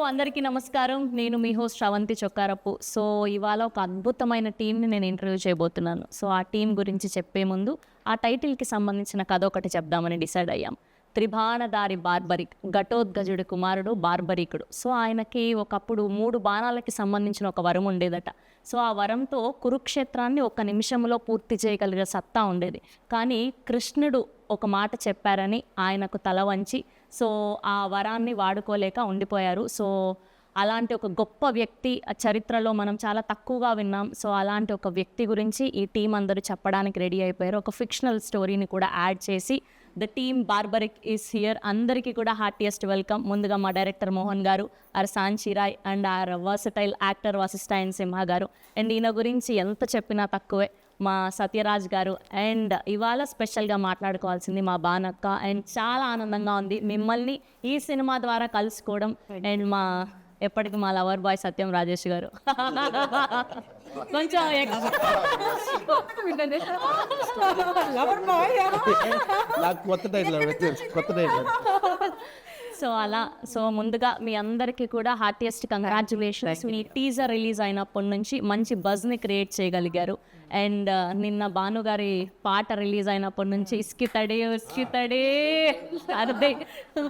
అందరికీ నమస్కారం. నేను మీ హోస్ట్ శ్రవంతి చొక్కారపు. సో, ఇవాళ ఒక అద్భుతమైన టీమ్‌ని నేను ఇంటర్వ్యూ చేయబోతున్నాను. సో, ఆ టీమ్ గురించి చెప్పే ముందు ఆ టైటిల్‌కి సంబంధించిన కథ ఒకటి చెప్దామని డిసైడ్ అయ్యాం. 'త్రిబాణధారి బార్బరిక్' ఘటోత్కచుడి కుమారుడు బార్బరీకుడు. సో, ఆయనకి ఒకప్పుడు 3 బాణాలకి సంబంధించిన ఒక వరం ఉండేదట. సో, ఆ వరంతో కురుక్షేత్రాన్ని ఒక్క నిమిషంలో పూర్తి చేయగలిగే సత్తా ఉండేది. కానీ కృష్ణుడు ఒక మాట చెప్పారని ఆయనకు తల వంచి సో ఆ వరాన్ని వాడుకోలేక ఉండిపోయారు. సో అలాంటి ఒక గొప్ప వ్యక్తి చరిత్రలో మనం చాలా తక్కువగా విన్నాం. సో అలాంటి ఒక వ్యక్తి గురించి ఈ టీం అందరూ చెప్పడానికి రెడీ అయిపోయారు. ఒక ఫిక్షనల్ స్టోరీని కూడా యాడ్ చేసి the team Barbarik is here. అందరికీ కూడా హార్టియెస్ట్ వెల్కమ్. ముందుగా మా డైరెక్టర్ మోహన్ గారు, ఆర్ సాంచిరాయ్ అండ్ ఆర్ వర్సటైల్ యాక్టర్ వశిష్ఠాయన్ సింహ గారు. అండ్ ఈయన గురించి ఎంత చెప్పినా తక్కువే మా సత్యరాజ్ గారు. అండ్ ఇవాళ స్పెషల్గా మాట్లాడుకోవాల్సింది మా బానక్క. అండ్ చాలా ఆనందంగా ఉంది మిమ్మల్ని ఈ సినిమా ద్వారా కలుసుకోవడం. అండ్ ఎప్పటికీ మా లవర్ బాయ్ సత్యం రాజేష్ గారు కొంచెం సో ముందుగా మీ అందరికీ కూడా హార్టియెస్ట్ కంగ్రాచ్యులేషన్స్. మీ టీజర్ రిలీజ్ అయినప్పటి నుంచి మంచి బజ్ని క్రియేట్ చేయగలిగారు. అండ్ నిన్న భానుగారి పాట రిలీజ్ అయినప్పటి నుంచి ఇస్కితడే అదే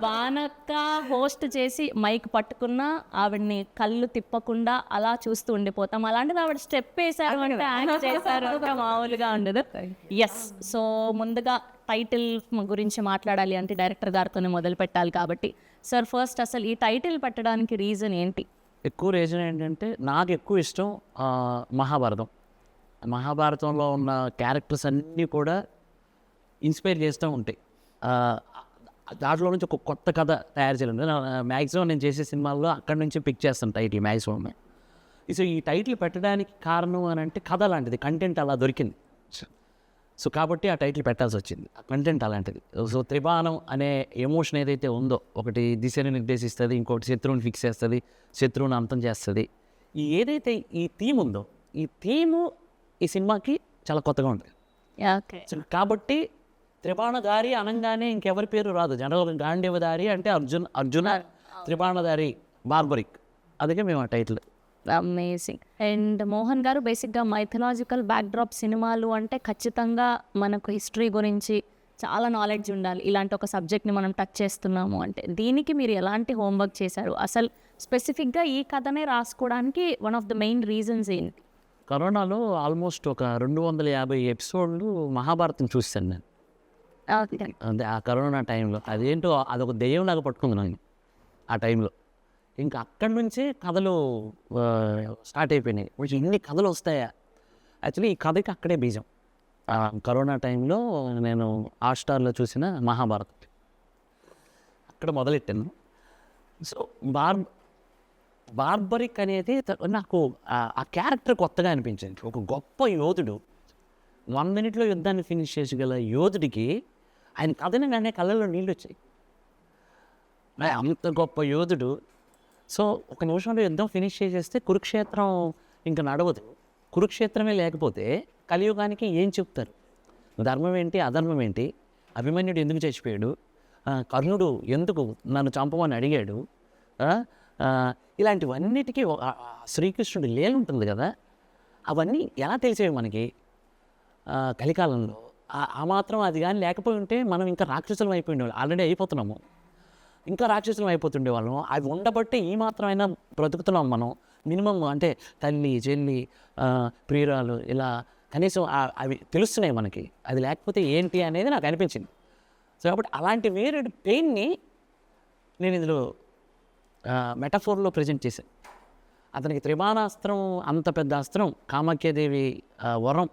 బానక్క హోస్ట్ చేసి మైక్ పట్టుకున్నా ఆవిడ్ని కళ్ళు తిప్పకుండా అలా చూస్తూ ఉండిపోతాం. అలాంటిది ఆవిడ స్టెప్ వేశారు అంటే యాక్ట్ చేశారు అంటే మామూలుగా ఉండదు. ఎస్, సో ముందుగా టైటిల్ గురించి మాట్లాడాలి అంటే డైరెక్టర్ గారితోనే మొదలు పెట్టాలి కాబట్టి సార్, ఫస్ట్ అసలు ఈ టైటిల్ పెట్టడానికి రీజన్ ఏంటి? ఎక్కువ రీజన్ ఏంటంటే నాకు ఎక్కువ ఇష్టం మహాభారతంలో ఉన్న క్యారెక్టర్స్ అన్నీ కూడా ఇన్స్పైర్ చేస్తూ ఉంటాయి. దాంట్లో నుంచి ఒక కొత్త కథ తయారు చేయాలి. మ్యాక్సిమం నేను చేసే సినిమాల్లో అక్కడి నుంచి పిక్ చేస్తాను టైటిల్ మ్యాక్సిమం. సో ఈ టైటిల్ పెట్టడానికి కారణం అని అంటే కథ లాంటిది, కంటెంట్ అలా దొరికింది. సో కాబట్టి ఆ టైటిల్ పెట్టాల్సి వచ్చింది. ఆ కంటెంట్ అలాంటిది. సో త్రిబాణం అనే ఎమోషన్ ఏదైతే ఉందో, ఒకటి దిశని నిర్దేశిస్తుంది, ఇంకోటి శత్రువుని ఫిక్స్ చేస్తుంది, శత్రువుని అంతం చేస్తుంది. ఏదైతే ఈ థీమ్ ఉందో, ఈ థీము ఈ సినిమాకి చాలా కొత్తగా ఉంటుంది. సో కాబట్టి త్రిబాణధారి అనగానే ఇంకెవరి పేరు రాదు. జనరల్గా గాంధీవధారి అంటే అర్జున త్రిబాణధారి బార్బరిక్, అందుకే మేము ఆ టైటిల్. అమేజింగ్. అండ్ మోహన్ గారు, బేసిక్గా మైథలాజికల్ బ్యాక్డ్రాప్ సినిమాలు అంటే ఖచ్చితంగా మనకు హిస్టరీ గురించి చాలా నాలెడ్జ్ ఉండాలి. ఇలాంటి ఒక సబ్జెక్ట్ని మనం టచ్ చేస్తున్నాము అంటే దీనికి మీరు ఎలాంటి హోంవర్క్ చేశారు? అసలు స్పెసిఫిక్గా ఈ కథనే రాసుకోవడానికి one of the main reasons ఏంటి? కరోనాలో ఆల్మోస్ట్ ఒక 250 ఎపిసోడ్లు మహాభారతం చూస్తాను నేను. అంటే ఆ కరోనా టైంలో అదేంటో అదొక దెయ్యంలాగా పట్టుకుంది నాకు ఆ టైంలో. ఇంకా అక్కడి నుంచే కథలు స్టార్ట్ అయిపోయినాయి. ఇన్ని కథలు వస్తాయా? యాక్చువల్లీ ఈ కథకి అక్కడే బీజం. కరోనా టైంలో నేను హాట్‌స్టార్లో చూసిన మహాభారతం అక్కడ మొదలెట్టాను. సో బార్బరిక్ అనేది నాకు ఆ క్యారెక్టర్ కొత్తగా అనిపించింది. ఒక గొప్ప యోధుడు 1 మినిట్లో యుద్ధాన్ని ఫినిష్ చేసగల యోధుడికి ఆయన కథని వెంటనే కళ్ళలో నీళ్ళు వచ్చాయి. అంత గొప్ప యోధుడు సో ఒక నిమిషంలో యుద్ధం ఫినిష్ చేసేస్తే కురుక్షేత్రం ఇంకా నడవదు. కురుక్షేత్రమే లేకపోతే కలియుగానికి ఏం చెప్తారు? ధర్మం ఏంటి, అధర్మం ఏంటి, అభిమన్యుడు ఎందుకు చచ్చిపోయాడు, కర్ణుడు ఎందుకు నన్ను చంపమని అడిగాడు, ఇలాంటివన్నిటికీ శ్రీకృష్ణుడి లీల ఉంటుంది కదా, అవన్నీ ఎలా తెలిసేవి మనకి కలికాలంలో? ఆ మాత్రం అది కానీ లేకపోయి ఉంటే మనం ఇంకా రాక్షసులం అయిపోయిండేవాళ్ళం. ఆల్రెడీ అయిపోతున్నాము, ఇంకా రాక్షసులం అయిపోతుండేవాళ్ళం. అవి ఉండబట్టే ఈ మాత్రమైనా బ్రతుకుతున్నాం మనం. మినిమం అంటే తల్లి, చెల్లి, ప్రియురాలు ఇలా కనీసం అవి తెలుస్తున్నాయి మనకి. అది లేకపోతే ఏంటి అనేది నాకు అనిపించింది. సో కాబట్టి అలాంటి వేరే పెయిన్ని నేను ఇందులో మెటఫోర్లో ప్రజెంట్ చేశాను. అతనికి త్రిబాణాస్త్రం, అంత పెద్ద అస్త్రం, కామాఖ్యాదేవి వరం,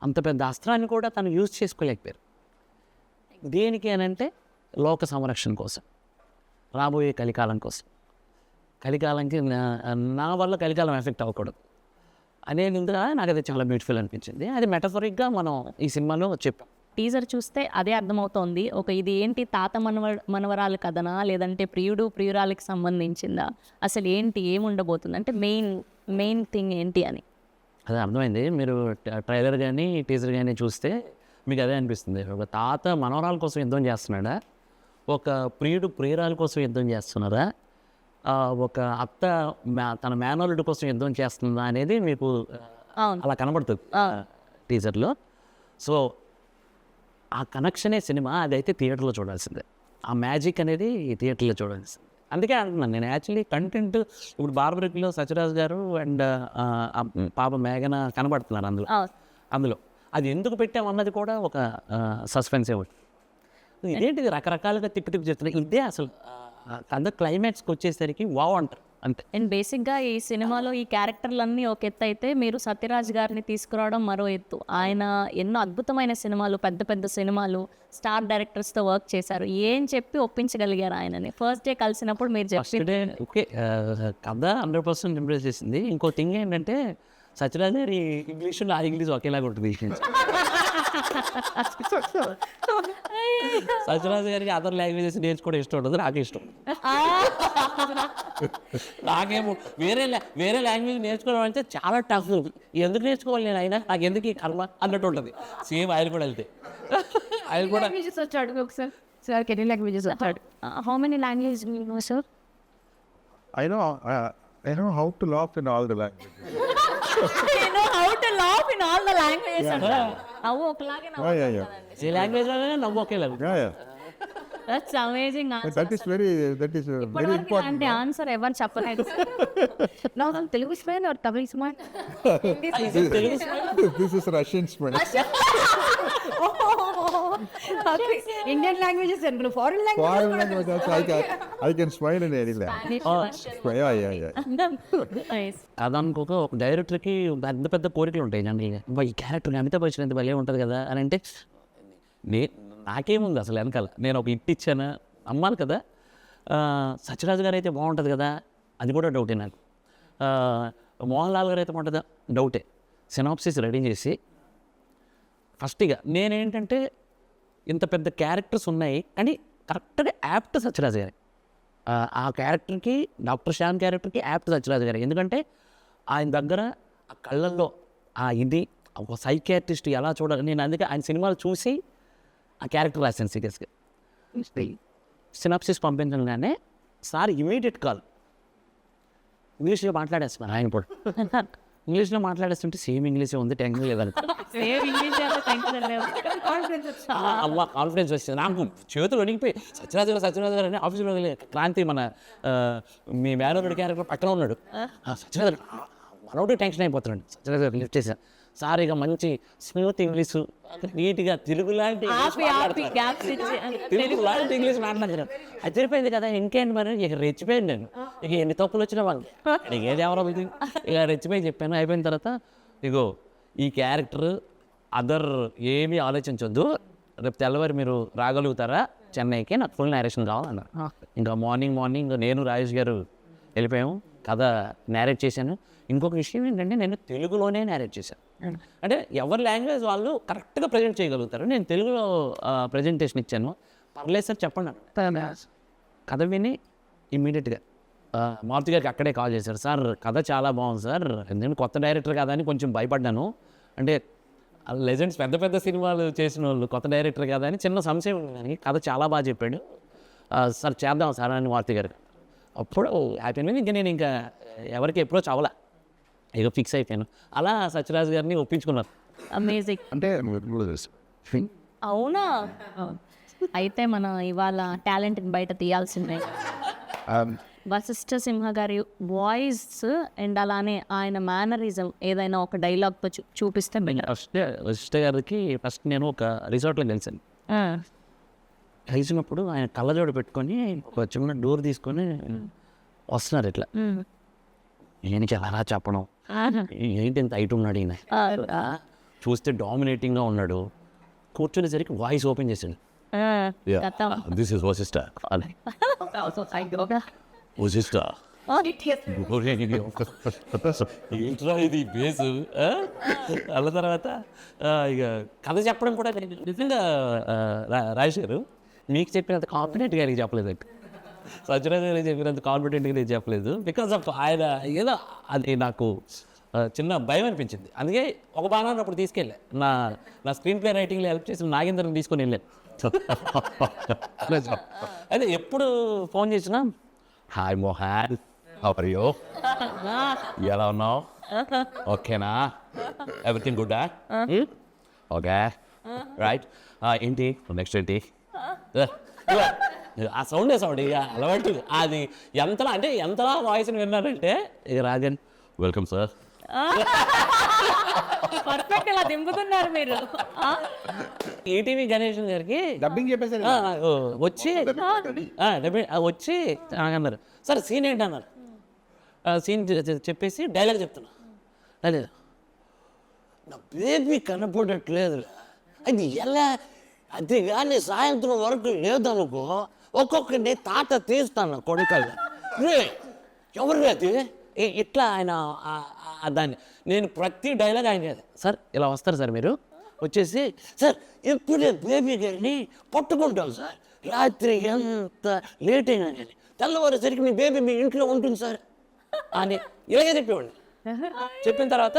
అంత పెద్ద అస్త్రాన్ని కూడా తను యూజ్ చేసుకోలేకపోయారు. దేనికి అని అంటే లోక సంరక్షణ కోసం, రాబోయే కలికాలం కోసం. కలికాలంకి నా వల్ల కలికాలం ఎఫెక్ట్ అవ్వకూడదు అనేది నాకు అది చాలా బ్యూటిఫుల్ అనిపించింది. అది మెటఫరిక్గా మనం ఈ సినిమాలో చెప్పాం. టీజర్ చూస్తే అదే అర్థమవుతోంది. ఇది ఏంటి, తాత మనవరాలు కథనా లేదంటే ప్రియుడు ప్రియురాలకి సంబంధించిందా, అసలు ఏంటి, ఏముండబోతుంది అంటే మెయిన్ థింగ్ ఏంటి అని అదే అర్థమైంది. మీరు ట్రైలర్ కానీ టీజర్ కానీ చూస్తే మీకు అదే అనిపిస్తుంది. ఒక తాత మనవరాల కోసం యుద్ధం చేస్తున్నాడా, ఒక ప్రియుడు ప్రియురాల కోసం యుద్ధం చేస్తున్నారా, ఒక అత్త తన మేనల్లుడి కోసం యుద్ధం చేస్తుందా అనేది మీకు అవును. అలా కనబడుతుంది టీజర్లో. సో ఆ కనెక్షనే సినిమా, అదైతే థియేటర్లో చూడాల్సిందే. ఆ మ్యాజిక్ అనేది థియేటర్లో చూడాల్సిందే. అందుకే అంటున్నాను నేను యాక్చువల్లీ కంటెంట్ ఇప్పుడు బార్బరిక్లో సత్యరాజ్ గారు అండ్ పాప మేఘన కనబడుతున్నారు అందులో అది ఎందుకు పెట్టామన్నది కూడా ఒక సస్పెన్సే ఉంటుంది. ఇదేంటిది రకరకాలుగా తిప్పి చెప్తున్నారు. ఇదే అసలు కథ క్లైమాక్స్కి వచ్చేసరికి వావ్ అంటారు అంతే. అండ్ బేసిక్గా ఈ సినిమాలో ఈ క్యారెక్టర్లన్నీ ఒక ఎత్తు అయితే, మీరు సత్యరాజ్ గారిని తీసుకురావడం మరో ఎత్తు. ఆయన ఎన్నో అద్భుతమైన సినిమాలు, పెద్ద పెద్ద సినిమాలు, స్టార్ డైరెక్టర్స్తో వర్క్ చేశారు. ఏం చెప్పి ఒప్పించగలిగారు ఆయనని? ఫస్ట్ డే కలిసినప్పుడు మీరు చెప్పి ఓకే కథ 100% ఇంప్రెస్ చేసింది. ఇంకో థింగ్ ఏంటంటే సత్యరాజ్ గారి ఇంగ్లీషు నా ఇంగ్లీష్ ఒకేలాగా ఉంటుంది. సత్యరాజ్ గారికి అదర్ లాంగ్వేజెస్ నేర్చుకోవడం ఇష్టం ఉండదు, నాకు ఇష్టం. నాకేమో వేరే లాంగ్వేజ్ నేర్చుకోవడం అంటే చాలా టఫ్. ఎందుకు నేర్చుకోవాలి నేను, అయినా నాకు ఎందుకు ఈ కర్మ అన్నట్టు ఉంటుంది. సేమ్ ఆయన కూడా వెళ్తే ఆయన కూడా వచ్చాడు ఒకసారి. సార్ ఎన్ని లాంగ్వేజెస్ వచ్చాడు? How many language sir? I know how to laugh in all the languages. నవ్వు ఒకలాగే Yeah. ఏ లాంగ్వేజ్లోనే నవ్వు ఒకేలాగా. Yeah. That's amazing. But that is very important. అంటే ఆన్సర్ ఎవరు చెప్పలేదు. నాకు Telugu smile are Tamil smile? This is Russian smile. Indian languages అనుకున్నా, foreign Foreign language also, I can smile in any language. Yeah. అదనుకోక ఒక డైరెక్టర్కి పెద్ద పెద్ద కోరికలు ఉంటాయి జనరల్గా. ఈ క్యారెక్టర్ అమితాబ్ బచ్చన్ ఎంత భలే ఉంటుంది కదా అని అంటే, నాకేముంది అసలు వెనకాల, నేను ఒక ఇట్ ఇచ్చాను అమ్మాలి కదా. సత్యరాజ్ గారు అయితే బాగుంటుంది కదా, అది కూడా డౌటే నాకు. మోహన్ లాల్ గారు అయితే బాగుంటుందా, డౌటే. సినాప్సిస్ రెడీ చేసి ఫస్ట్గా నేనేంటంటే, ఇంత పెద్ద క్యారెక్టర్స్ ఉన్నాయి కానీ కరెక్ట్గా యాప్ట్ సత్యరాజ్ గారి. ఆ క్యారెక్టర్కి, డాక్టర్ శ్యామ్ క్యారెక్టర్కి యాప్ట్ సత్యరాజ్ గారు. ఎందుకంటే ఆయన దగ్గర ఆ కళ్ళల్లో ఇది ఒక సైకియాట్రిస్ట్ ఎలా చూడాలి, నేను అందుకే ఆయన సినిమాలు చూసి ఆ క్యారెక్టర్ రాశాను సీరియస్గా. సినాప్సిస్ పంపించగానే సార్ ఇమీడియట్ కాల్, ఇంగ్లీష్లో మాట్లాడేస్తున్నారు ఆయన కూడా. ఇంగ్లీష్లో మాట్లాడేస్తుంటే సేమ్ ఇంగ్లీషే ఉంది, టెన్షన్ లేదని అమ్మ కాన్ఫిడెన్స్ వచ్చింది నాకు. చేతులు వణికిపోయి సత్యరాజ్ గారు అని ఆఫీస్లో క్రాంతి మన మీ మేనరుడి క్యారెక్టర్ పక్కన ఉన్నాడు. సత్యరాజ్ మనోడు టెన్షన్ అయిపోతున్నాడు. సత్యరాజ్ గారు లిఫ్ట్ చేశాను, సార్ ఇక మంచి స్మూత్ ఇంగ్లీషు, నీట్గా తెలుగు లాంటి ఇంగ్లీష్ మాట్లాడారు. అది సరిపోయింది కదా, ఇంకేంటి మరి. ఇక రెచ్చిపోయాను నేను. ఇక ఎన్ని తప్పులు వచ్చినా వాళ్ళు ఇక ఏది ఎవరో ఇక రెచ్చిపోయి చెప్పాను. అయిపోయిన తర్వాత ఇగో ఈ క్యారెక్టర్ అదర్ ఏమీ ఆలోచించొద్దు, రేపు తెల్లవారు మీరు రాగలుగుతారా చెన్నైకి, నాకు ఫుల్ నేరేషన్ కావాలన్నారు. ఇంకా మార్నింగ్ నేను రాజేష్ గారు వెళ్ళిపోయాము, కథ నేరేట్ చేశాను. ఇంకొక విషయం ఏంటంటే, నేను తెలుగులోనే నేరేట్ చేశాను. అంటే ఎవరి లాంగ్వేజ్ వాళ్ళు కరెక్ట్గా ప్రజెంట్ చేయగలుగుతారు. నేను తెలుగులో ప్రజెంటేషన్ ఇచ్చాను. పర్లేదు సార్ చెప్పండి అన్న. కథ విని ఇమ్మీడియట్గా మారుతి గారికి అక్కడే కాల్ చేశారు. సార్ కథ చాలా బాగుంది సార్, ఎందుకంటే కొత్త డైరెక్టర్ కదా అని కొంచెం భయపడ్డాను. అంటే లెజెండ్స్ పెద్ద పెద్ద సినిమాలు చేసిన వాళ్ళు కొత్త డైరెక్టర్ కదా అని చిన్న సంశయం ఉంది, కానీ కథ చాలా బాగా చెప్పాడు సార్, చేద్దాం సార్ అని మారుతి గారు. అప్పుడు హ్యాపీ మీద ఇంకా నేను ఇంకా ఎవరికి అప్రోచ్ అవ్వలే, ఇక ఫిక్స్ అయిపోయాను. అలా సత్యరాజ్ గారిని ఒప్పించుకున్నారు. అమేజింగ్. అంటే అవునా? అయితే మన ఇవాళ టాలెంట్ని బయట తీయాల్సిందే. వశిష్ఠ సింహ గారి వాయిస్ అండ్ అలానే ఆయన మేనరిజం ఏదైనా ఒక డైలాగ్తో చూపిస్తే వశిష్ఠ గారికి ఫస్ట్ నేను ఒక రిసార్ట్లో కలిసాను. కలిసినప్పుడు ఆయన కళ్ళజోడు పెట్టుకొని ఒక చిన్న డోర్ తీసుకొని వస్తున్నారు. ఇట్లా నేను ఎలా చెప్పడం, ఏంటి ఇంత హైట్ ఉన్నాడు ఈయన, చూస్తే డామినేటింగ్గా ఉన్నాడు. కూర్చునేసరికి వాయిస్ ఓపెన్ చేశాడు, దిస్ ఇస్ వశిష్ఠ అని. వశిష్ఠ ఏంట్రా ఇది బేసు అన్న. తర్వాత ఇక కథ చెప్పడం కూడా నిజంగా రాజేష్ గారు మీకు చెప్పినంత కాన్ఫిడెంట్గా ఆయనకి చెప్పలేదండి, సత్యరాజ్ గారికి చెప్పినంత కాన్ఫిడెంట్గా నేను చెప్పలేదు. బికాస్ ఆఫ్ ఆయన ఏదో అది నాకు చిన్న భయం అనిపించింది. అందుకే ఒక బాణాన్ని అప్పుడు తీసుకెళ్ళా, నా స్క్రీన్ ప్లే రైటింగ్లో హెల్ప్ చేసిన నాగేంద్రని తీసుకొని వెళ్ళాను. అదే ఎప్పుడు ఫోన్ చేసినా hi Mohan, how are you? ఎలా ఉన్నావు? ఓకేనా? ఎవ్రీథింగ్ గుడ్డా? Okay, right. ఏంటి నెక్స్ట్ ఏంటి? ఆ సౌండే సౌండ్ ఇక అలవాటు. అది ఎంతలా వాయిస్ని విన్నారంటే ఇక రాజన్ వెల్కమ్ సార్. పర్ఫెక్ట్ ఇలా దింపుతున్నారు మీరు. ఈటీవీ గణేషన్ గారికి డబ్బింగ్ చెప్పేసారు. వచ్చి వచ్చి అన్నారు, సరే సీన్ ఏంటి అన్నారు. సీన్ చెప్పేసి డైలాగ్ చెప్తున్నా. అదే నా బేబీ కనపడట్లేదు, అది ఎలా, అది కానీ సాయంత్రం వరకు లేదనుకో ఒక్కొక్కరిని తాట తీస్తాను కొడుకల్లా. రే ఎవరు అది ఇట్లా ఆయన దాన్ని నేను ప్రతి డైలాగ్ ఆయన సార్ ఇలా వస్తారు సార్ మీరు వచ్చేసి సార్ ఎప్పుడే బేబీ గారిని పట్టుకుంటాం సార్, రాత్రి ఎంత లేట్ అయినా కానీ తెల్లవారేసరికి మీ బేబీ మీ ఇంట్లో ఉంటుంది సార్ అని ఇలాగే చెప్పేవాడిని. చెప్పిన తర్వాత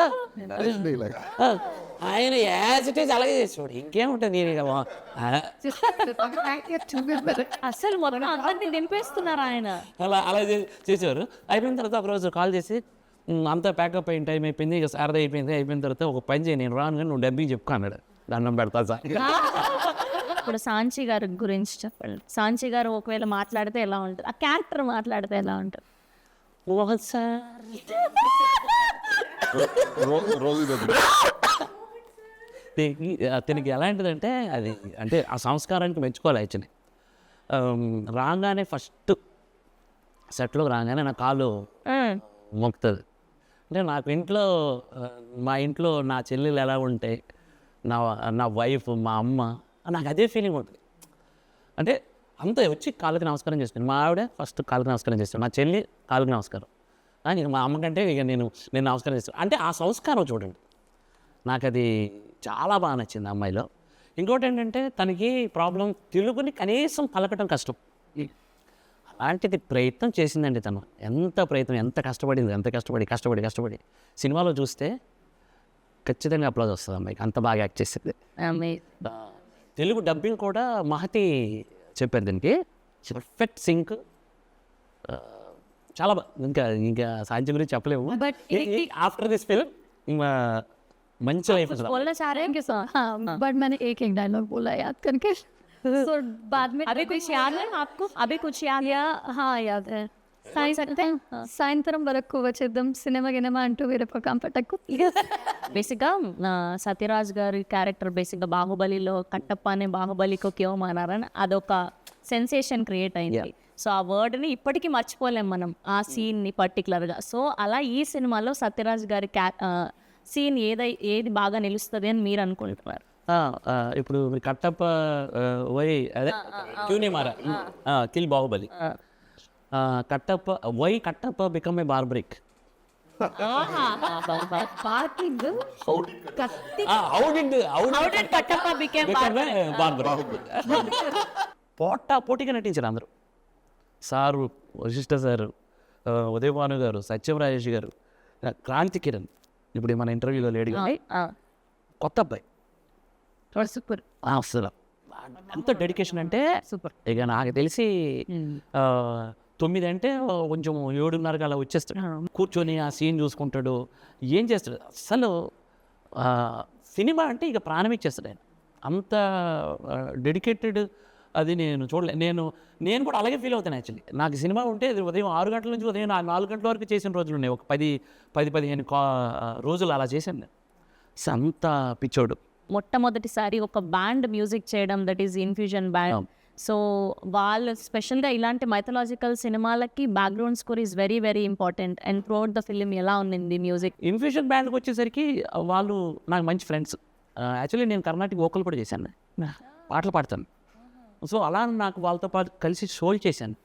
ఆయన యాజ్ ఇట్ ఈజ్ అలాగే చేసేవాడు. ఇంకేముంటుంది నేను అసలు మొత్తం అందరినీ దింపేస్తున్నారు ఆయన. అలా చేసేవారు. అయిపోయిన తర్వాత ఒకరోజు కాల్ చేసి అంతా ప్యాకప్ అయిన టైం అయిపోయింది, ఇక సారదా అయిపోయిన తర్వాత ఒక పని చేయి, నేను రాను కానీ నువ్వు డబ్బింగ్ చెప్పుకో అన్నాడు. దండం పెడతా సార్. ఇప్పుడు సాంచి గారి గురించి చెప్పండి. సాంచి గారు ఒకవేళ మాట్లాడితే ఎలా ఉంటుంది, ఆ క్యారెక్టర్ మాట్లాడితే ఎలా ఉంటుంది? అతనికి ఎలాంటిదంటే అది అంటే ఆ సంస్కారానికి మెచ్చుకోవాలి. యాక్చువల్లీ రాగానే ఫస్ట్ సెట్లోకి రాగానే నా కాలు మొక్కుతుంది. అంటే నాకు ఇంట్లో మా ఇంట్లో నా చెల్లెలు ఎలా ఉంటాయి, నా వైఫ్, మా అమ్మ, నాకు అదే ఫీలింగ్ ఉంటుంది. అంటే అంత వచ్చి కాళ్ళకి నమస్కారం చేస్తాను. మా ఆవిడ ఫస్ట్ కాళ్ళకి నమస్కారం చేస్తాను, మా చెల్లి కాళ్ళకి నమస్కారం, నేను మా అమ్మకంటే ఇక నేను నమస్కారం చేస్తాను. అంటే ఆ సంస్కారం చూడండి, నాకు అది చాలా బాగా నచ్చింది అమ్మాయిలో. ఇంకోటి ఏంటంటే తనకి ప్రాబ్లం తెలుగుని కనీసం పలకటం కష్టం. అలాంటిది ప్రయత్నం చేసిందండి తను. ఎంత కష్టపడింది, ఎంత కష్టపడి సినిమాలో చూస్తే ఖచ్చితంగా అప్లాజ్ వస్తుంది అమ్మాయికి, అంత బాగా యాక్ట్ చేసింది. తెలుగు డబ్బింగ్ కూడా మహతి చెప్పారు దీనికి, పర్ఫెక్ట్ సింక్, చాలా బాగా. ఇంకా సాహిత్యం గురించి చెప్పలేము. ఆఫ్టర్ దిస్ ఫిల్మ్ मंच लाइफ बोलना चाह रहे हैं कि बट मैंने एक डायलॉग बोला याद करके सो बाद में अभी कुछ याद है आपको? अभी कुछ याद? या हाँ याद है. సాయంత్రం వరకు వచ్చేద్దాం సినిమా గినిమా అంటూ వేరే పక్కన పట్టకు. బేసిక్గా సత్యరాజ్ గారి క్యారెక్టర్ బేసిక్గా బాహుబలిలో కట్టప్ప అనే బాహుబలికి క్యో మానారని అదొక సెన్సేషన్ క్రియేట్ అయింది. సో ఆ వర్డ్ని ఇప్పటికీ మర్చిపోలేం మనం, ఆ సీన్ని పర్టికులర్గా. సో అలా ఈ సినిమాలో సత్యరాజ్ గారి సీన్ ఏది బాగా నిలుస్తుంది అని మీరు అనుకుంటున్నారు? ఇప్పుడు కట్టప్ప వై అదే క్యూనే మారా kill Baahubali, Kattappa become a Barbarik. పోటీగా నటించారు అందరూ. సారు, వశిష్ఠ సారు, ఉదయ్ భాను గారు, సత్యం రాజేష్ గారు, క్రాంతి కిరణ్, ఇప్పుడు మన ఇంటర్వ్యూలో లేడీ కొత్త అబ్బాయి సూపర్. అసలు ఎంత డెడికేషన్ అంటే సూపర్. ఇక నాకు తెలిసి 9 అంటే కొంచెం 7:30 అలా వచ్చేస్తాడు, కూర్చొని ఆ సీన్ చూసుకుంటాడు, ఏం చేస్తాడు. అసలు సినిమా అంటే ఇక ప్రాణం ఇచ్చేస్తాడు ఆయన, అంత డెడికేటెడ్. అది నేను చూడలే. నేను కూడా అలాగే ఫీల్ అవుతాను. యాక్చువల్లీ నాకు సినిమా ఉంటే ఉదయం 6 గంటల నుంచి ఉదయం 4 గంటల వరకు చేసిన రోజులు ఉన్నాయి. ఒక 10-15 రోజులు అలా చేశాను నేను. అంత పిచ్చోడు. మొట్టమొదటిసారి ఒక బ్యాండ్ మ్యూజిక్ చేయడం, that is infusion band. So వాళ్ళు స్పెషల్గా ఇలాంటి మైథలాజికల్ సినిమాలకి background score is very very important. And throughout the film ఎలా ఉంది మ్యూజిక్? ఇన్ఫ్యూజన్ బ్యాండ్కి వచ్చేసరికి వాళ్ళు నాకు మంచి ఫ్రెండ్స్. యాక్చువల్లీ నేను కర్ణాటక వోకల్ కూడా చేశాను, పాటలు పాడతాను. సో అలా నాకు వాళ్ళతో పాటు కలిసి షోలు చేశాను.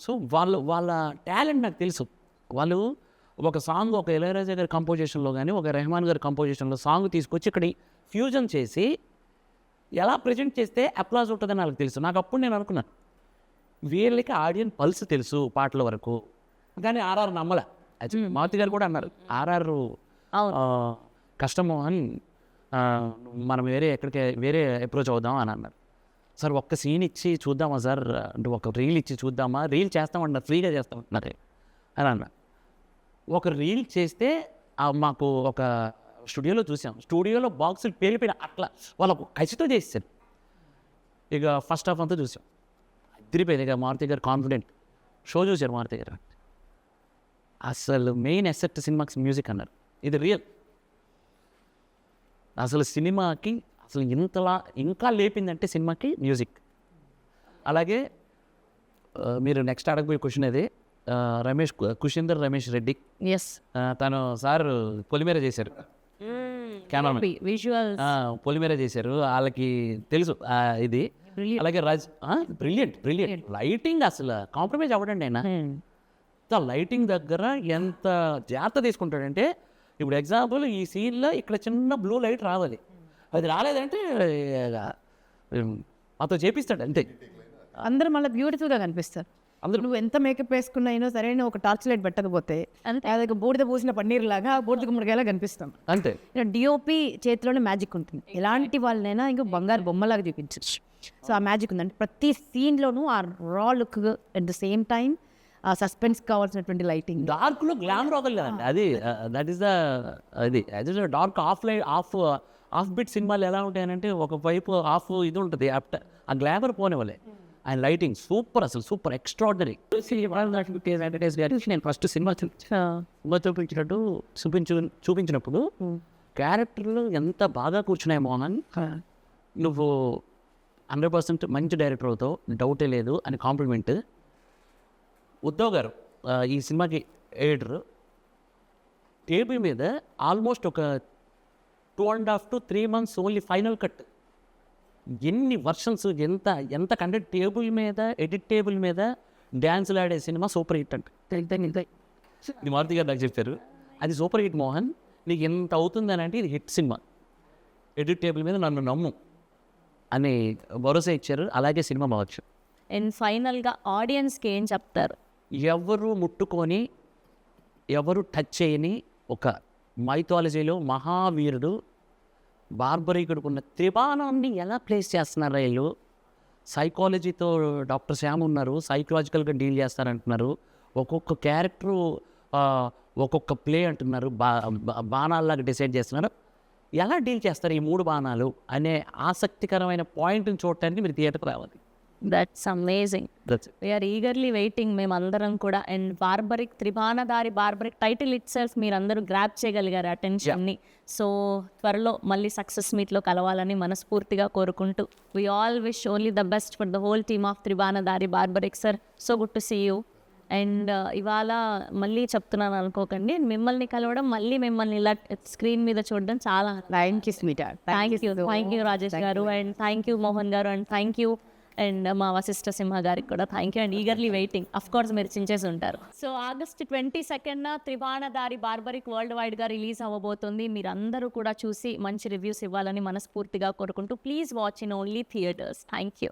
సో వాళ్ళ టాలెంట్ నాకు తెలుసు. వాళ్ళు ఒక సాంగ్, ఒక ఇళయరాజా గారి కంపోజిషన్లో కానీ ఒక రెహమాన్ గారి కంపోజిషన్లో సాంగ్ తీసుకొచ్చి ఇక్కడ ఫ్యూజన్ చేసి ఎలా ప్రజెంట్ చేస్తే అప్లాజ్ ఉంటుందని నాకు తెలుసు. నాకు అప్పుడు నేను అనుకున్నాను వీళ్ళకి ఆడియన్స్ పల్స్ తెలుసు పాటల వరకు, కానీ ఆర్ఆర్ నమ్మలే. మారుతి గారు కూడా అన్నారు ఆర్ఆర్ కష్టము అని, మనం వేరే అప్రోచ్ అవుదాం అని అన్నారు. సార్ ఒక్క సీన్ ఇచ్చి చూద్దామా సార్ అంటే ఒక రీల్ ఇచ్చి చూద్దామా, రీల్ చేస్తామంటున్నారు, ఫ్రీగా చేస్తామంటున్నారు అని అన్న. ఒక రీల్ చేస్తే మాకు ఒక స్టూడియోలో చూసాం, స్టూడియోలో బాక్సులు పేలిపోయిన అట్లా వాళ్ళకు కసితో చేస్తారు. ఇక ఫస్ట్ హాఫ్ అంతా చూసాం, అదిరిపోయింది. ఇక మారుతి గారు కాన్ఫిడెంట్ షో చూశారు మారుతి గారు. అసలు మెయిన్ ఎసెట్ సినిమాకి మ్యూజిక్ అన్నారు, ఇది రియల్. అసలు సినిమాకి అసలు ఇంతలా ఇంకా లేపిందంటే సినిమాకి మ్యూజిక్. అలాగే మీరు నెక్స్ట్ అడగబోయే క్వశ్చన్ అది కుషిందర్ రమేష్ రెడ్డి. ఎస్, తను సార్ పొలిమేర చేశారు, కెమెరామెన్ విజువల్ పొలిమేర చేశారు, వాళ్ళకి తెలుసు ఇది. అలాగే బ్రిలియంట్ లైటింగ్, అసలు కాంప్రమైజ్ అవ్వడండి ఆయన. లైటింగ్ దగ్గర ఎంత జాగ్రత్త తీసుకుంటాడంటే, ఇప్పుడు ఎగ్జాంపుల్ ఈ సీన్లో ఇక్కడ చిన్న బ్లూ లైట్ రావాలి, అది రాలేదంటే మాతో చేపిస్తాడు అంతే. అందరూ మళ్ళీ బ్యూటిఫుల్గా కనిపిస్తారు. అందరూ నువ్వు ఎంత మేకప్ వేసుకున్నా అయినా సరే ఒక టార్చ్ లైట్ పెట్టకపోతే అదొక బూడిద పూసిన పన్నీర్ లాగా బూడిద గుమ్మడికాయలా కనిపిస్తాం. అంతే. డిఓపి చేతిలోనే మ్యాజిక్ ఉంటుంది. ఎలాంటి వాళ్ళనైనా ఇంకా బంగారు బొమ్మలాగా చూపించచ్చు. సో ఆ మ్యాజిక్ ఉందంటే ప్రతి సీన్లోనూ ఆ రా look at the same time ఆ సస్పెన్స్ కావాల్సినటువంటి లైటింగ్. డార్క్లో గ్లామర్ వదలదు కదండి, అది that is the dark of bit సినిమాలు ఎలా ఉంటాయనంటే ఒకవైపు ఆఫ్ ఇది ఉంటుంది, ఆ గ్లామర్ పోనివ్వలే. ఆయన లైటింగ్ సూపర్, అసలు సూపర్ ఎక్స్ట్రాడినరీ. నేను ఫస్ట్ సినిమా చూపించినప్పుడు క్యారెక్టర్లు ఎంత బాగా కూర్చున్నాయి మోహన్, నువ్వు 100% మంచి డైరెక్టర్ అవుతావు, డౌటే లేదు అని కాంప్లిమెంట్. ఉద్ధవ్ గారు ఈ సినిమాకి ఎడిటర్, టేబుల్ మీద ఆల్మోస్ట్ ఒక 2.5 to 3 months only final cut, ఎన్ని వర్షన్స్, ఎంత కంటెంట్, టేబుల్ మీద ఎడిట్ టేబుల్ మీద డ్యాన్సులు ఆడే సినిమా సూపర్ హిట్ అంటే ఇది మారుతి గారు నాకు చెప్పారు, అది సూపర్ హిట్ మోహన్, నీకు ఎంత అవుతుందని అంటే ఇది హిట్ సినిమా, ఎడిట్ టేబుల్ మీద నన్ను నమ్ము అని భరోసా ఇచ్చారు. అలాగే సినిమా బావచ్చు. అండ్ ఫైనల్గా ఆడియన్స్కి ఏం చెప్తారు? ఎవరు ముట్టుకొని ఎవరు టచ్ చేయని ఒక మైథాలజీలో మహావీరుడు బార్బరీకుడికి ఉన్న త్రిబాణాన్ని ఎలా ప్లేస్ చేస్తున్నారు వీళ్ళు. సైకాలజీతో డాక్టర్ శ్యామ్ ఉన్నారు, సైకలాజికల్గా డీల్ చేస్తారంటున్నారు, ఒక్కొక్క క్యారెక్టరు ఒక్కొక్క ప్లే అంటున్నారు, బాణాల్లాగా డిసైడ్ చేస్తున్నారు. ఎలా డీల్ చేస్తారు ఈ 3 బాణాలు అనే ఆసక్తికరమైన పాయింట్ని చూడటానికి మీరు థియేటర్కి రావాలి. That's amazing. We are eagerly waiting మేమందరం కూడా. And Barbarik, Tribanadhari Barbarik title itself మీరందరూ గ్రాప్ చేయగలిగారు అటెన్షన్ని. సో త్వరలో మళ్ళీ సక్సెస్ మీట్లో కలవాలని మనస్ఫూర్తిగా కోరుకుంటూ we all wish only the best for the whole team of Tribanadhari Barbarik sir. So good to see you. And ఇవాళ మళ్ళీ చెప్తున్నాను అనుకోకండి, మిమ్మల్ని కలవడం, మళ్ళీ మిమ్మల్ని ఇలా స్క్రీన్ మీద చూడడం చాలా థ్యాంక్ థ్యాంక్ యూ రాజేష్ గారు, అండ్ థ్యాంక్ యూ మోహన్ గారు, అండ్ థ్యాంక్ యూ అండ్ మా వశిష్ఠ సింహ గారికి కూడా thank you. And eagerly waiting, of course మీరు చించేసి ఉంటారు. సో August 22న త్రిబాణధారి బార్బరిక్ వరల్డ్ వైడ్గా రిలీజ్ అవ్వబోతుంది. మీరు అందరూ కూడా చూసి మంచి రివ్యూస్ ఇవ్వాలని మనస్ఫూర్తిగా కోరుకుంటూ please watch in only theatres. Thank you.